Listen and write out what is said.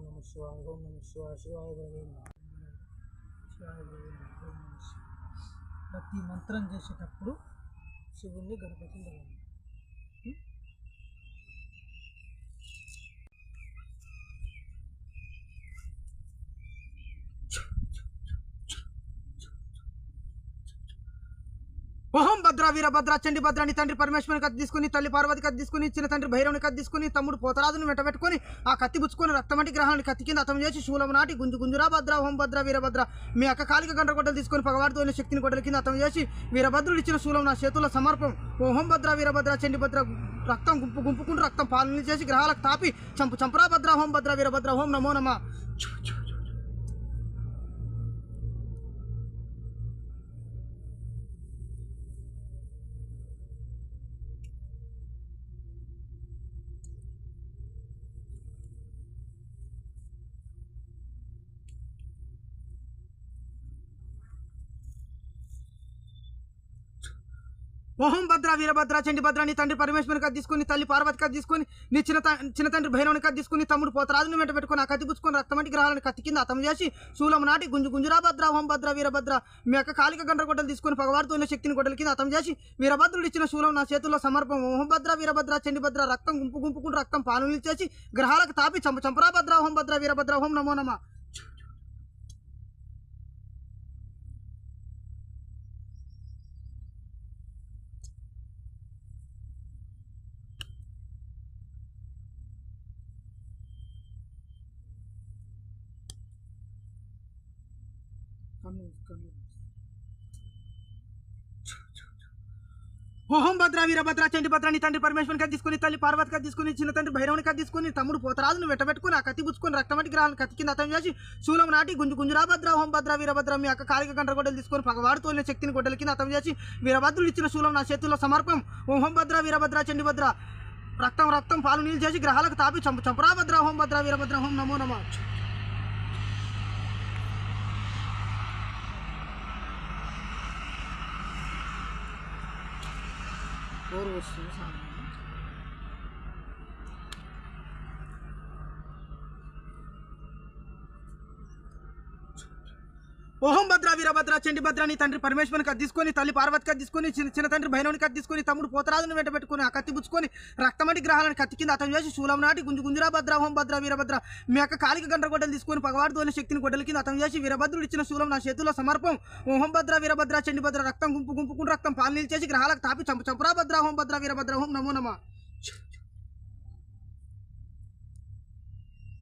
నమ శివాయ, ఓం నమ శివాయ, శివాయ గోవింద, శివాయ గోవింద, ఓం నమ శివాయ. ప్రతి మంత్రం చేసేటప్పుడు శివుణ్ణి గణపతిని తలవాలి. ఓహం భద్ర వీరభద్ర చండి భద్రాని తండ్రి పరమేశ్వరుని కత్తి తీసుకుని, తల్లి పార్వతి కత్తి తీసుకుని, చిన్న తండ్రి భైరవుని కత్తి తీసుకుని, తమ్ముడు పోతరాజుని వెంట పెట్టుకుని ఆ కత్తి పుచ్చుకొని రక్తమంటి గ్రహాన్ని కత్తి కింద అతం చేసి శూలం నాటి గుంజు గుంజురా భద్ర ఓం భద్ర వీరభద్ర మీ అక్క కాలిక గంట గొడ్డలు తీసుకొని పగవాడితో శక్తిని గొడ్డల కింద అతం చేసి వీరభద్రుడు ఇచ్చిన శూలం నా చేతుల్లో సమర్పం. ఓహం భద్ర వీరభద్ర చండి భద్ర రక్తం గుంపుకుంటూ రక్తం పాలన చేసి గ్రహాలకు తాపి చంపురా భద్ర ఓం భద్ర వీరభద్ర ఓం నమో నమ. ఓహం భద్ర వీరభద్ర చండి భద్రాని తండ్రి పరమేశ్వరుని కత్తి తీసుకుని, తల్లి పార్వతి కత్తి తీసుకుని, నీ చిన్న తండ్రి భైరవుని కత్తి తీసుకుని, తమ్ముడు పోతరాజుని వెంట పెట్టుకుని ఆ కత్తి పుచ్చుకొని రక్తమంటి గ్రహాలను కత్తి కింద అతం చేసి శూలం నాటి గుంజు గుంజురా భద్ర ఓం భద్ర వీరభద్ర మీ యొక్క కాలిక గంట గొడ్డలు తీసుకొని పగవాడితో శక్తిని గొడ్డల కింద అతం చేసి వీరభద్రుడు ఇచ్చిన శూలం నా చేతుల్లో సమర్పం. ఓహం భద్ర వీరభద్ర చండి భద్ర రక్తం గుంపుకుంటూ రక్తం పాలన చేసి గ్రహాలకు తాపి చంపరా భద్ర ఓం భద్ర వీరభద్ర ఓం నమో నమ. ఓహం భద్ర వీరభద్ర చండి భద్రాని తండ్రి పరమేశ్వరుని కత్తి తీసుకుని, తల్లి పార్వతి కత్తి తీసుకుని, చిన్న తండ్రి భైరవుని కత్తి తీసుకుని, తమ్ముడు పోతరాజును వెంటబెట్టుకుని ఆ కత్తి పుచ్చుకొని రక్తమంటి గ్రహాలను కత్తి కింద అతం చేసి శూలం నాటి గుంజు గుంజురా భద్ర ఓం భద్ర వీరభద్ర మీ యొక్క కాలిక గంట గొడ్డలు తీసుకొని పగవాడితో శక్తిని గొడ్డల కింద అతం చేసి వీరభద్రుడు ఇచ్చిన శూలం నా చేతుల్లో సమర్పం. ఓహం భద్ర వీరభద్ర చండి భద్ర రక్తం పాలు నీళ్ళు చేసి గ్రహాలకు తాపి చంపరా భద్ర ఓం భద్ర వీరభద్ర ఓం నమో నమ. ఓహం భద్ర వీరభద్ర చండి భద్రాని తండ్రి పరమేశ్వరుని కత్తి తీసుకొని, తల్లి పార్వతి కత్తి తీసుకొని, చిన్న తండ్రి భైరవుని కత్తి తీసుకొని, తమ్ముడు పోతరాజుని వెంట పెట్టుకుని ఆ కత్తి పుచ్చుకొని రక్తమంటి గ్రహాలను కత్తి కింద అతం చేసి శూలం నాటి గుంజు గుంజురా భద్ర ఓం భద్ర వీరభద్ర మీ యొక్క కాలిక గంట గొడ్డలు తీసుకొని పగవాడితో శక్తిని గొడ్డల కింద అతం చేసి వీరభద్రుడు ఇచ్చిన శూలం నా చేతుల్లో సమర్పం. ఓహం భద్ర వీరభద్ర చండి భద్ర రక్తం గుంపుకుంటూ రక్తం పాలన చేసి గ్రహాలకు తాపి చంపరా భద్ర ఓం భద్ర వీరభద్ర ఓం నమో నమ.